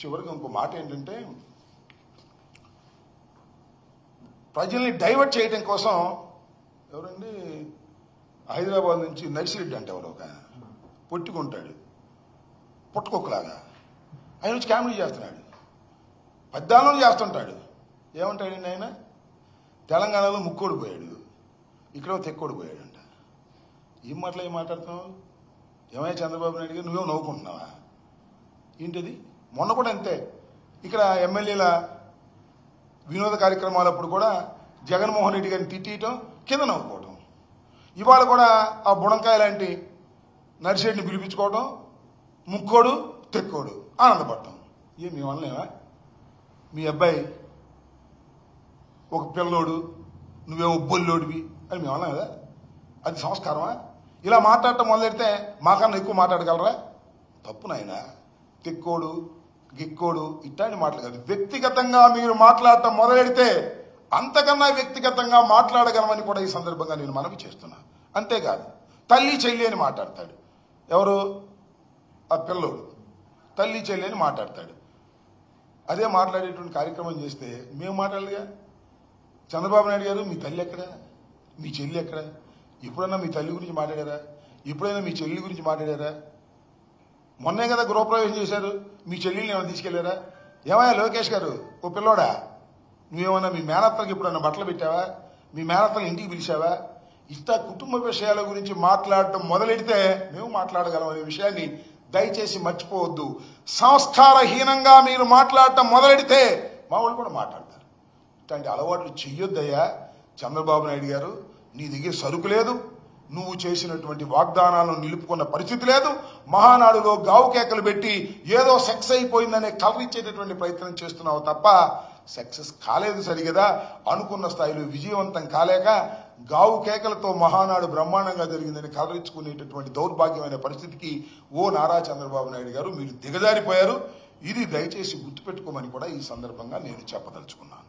చివరికి ఇంకో మాట ఏంటంటే ప్రజల్ని డైవర్ట్ చేయడం కోసం ఎవరండి హైదరాబాద్ నుంచి నర్సిరెడ్డి అంటే ఎవరు ఒక పొట్టుకుంటాడు పుట్టుకొక్కలాగా ఆయన వచ్చి కామెడీ చేస్తున్నాడు, పద్దాలను చేస్తుంటాడు. ఏమంటాడండి ఆయన? తెలంగాణలో ముక్కోడు పోయాడు, ఇక్కడ తెక్కోడు పోయాడంట. ఏం మాట్లాడుతున్నావు? ఏమయ్యా చంద్రబాబు నాయుడు గారు, నువ్వేమో నవ్వుకుంటున్నావా ఏంటిది? మొన్న కూడా అంతే, ఇక్కడ ఎమ్మెల్యేల వినోద కార్యక్రమాలప్పుడు కూడా జగన్మోహన్ రెడ్డి గారిని తిట్టడం, కింద నవ్వుకోవటం. ఇవాళ కూడా ఆ బుడంకాయ లాంటి నర్సిరెడ్డిని పిలిపించుకోవటం, ముక్కోడు తెక్కోడు ఆనందపడటం. మీ వల్లనేవా? మీ అబ్బాయి ఒక పిల్లోడు, నువ్వేమో బొల్లోడివి అని మేము అన్నాం కదా, అది సంస్కారమా? ఇలా మాట్లాడటం మొదలెడితే మాకన్నా ఎక్కువ మాట్లాడగలరా? తప్పు నాయన. తెక్కోడు గిక్కోడు ఇట్లాంటి మాటలు కాదు. వ్యక్తిగతంగా మీరు మాట్లాడటం మొదలెడితే అంతకన్నా వ్యక్తిగతంగా మాట్లాడగలమని కూడా ఈ సందర్భంగా నేను మనవి చేస్తున్నా. అంతేకాదు తల్లి చెల్లి అని మాట్లాడతాడు. ఎవరు? ఆ పిల్లోడు తల్లి చెల్లి అని మాట్లాడతాడు. అదే మాట్లాడేటువంటి కార్యక్రమం చేస్తే మేము మాట్లాడలేగా. చంద్రబాబు నాయుడు గారు, మీ తల్లి ఎక్కడ, మీ చెల్లి ఎక్కడ? ఎప్పుడైనా మీ తల్లి గురించి మాట్లాడారా? ఎప్పుడైనా మీ చెల్లి గురించి మాట్లాడారా? మొన్నే కదా గృహప్రవేశం చేశారు, మీ చెల్లిని ఏమైనా తీసుకెళ్లారా? ఏమయ్యా లోకేష్ గారు, ఓ పిల్లోడా, నువ్వేమన్నా మీ మేనత్తలకు ఎప్పుడన్నా బట్టలు పెట్టావా? మీ మేనత్తలు ఇంటికి పిలిచావా? ఇట్లా కుటుంబ విషయాల గురించి మాట్లాడటం మొదలెడితే మేము మాట్లాడగలం అనే విషయాన్ని దయచేసి మర్చిపోవద్దు. సంస్కారహీనంగా మీరు మాట్లాడటం మొదలెడితే మా వాళ్ళు కూడా మాట్లాడతారు. ఇట్లాంటి అలవాట్లు చెయ్యొద్దయ్యా. చంద్రబాబు నాయుడు గారు, నీ దగ్గర సరుకు లేదు, నువ్వు చేసినటువంటి వాగ్దానాలను నిలుపుకున్న పరిస్థితి లేదు. మహానాడులో గావు కేకలు పెట్టి ఏదో సెక్స్ అయిపోయిందనే కలర్ ఇచ్చేటటువంటి ప్రయత్నం చేస్తున్నావు తప్ప సక్సెస్ కాలేదు సరిగదా. అనుకున్న స్థాయిలో విజయవంతం కాలేక గావు కేకలతో మహానాడు బ్రహ్మాండంగా జరిగిందని కలరించుకునేటటువంటి దౌర్భాగ్యమైన పరిస్థితికి ఓ నారా చంద్రబాబు నాయుడు గారు మీరు దిగజారిపోయారు. ఇది దయచేసి గుర్తుపెట్టుకోమని కూడా ఈ సందర్భంగా నేను చెప్పదలుచుకున్నాను.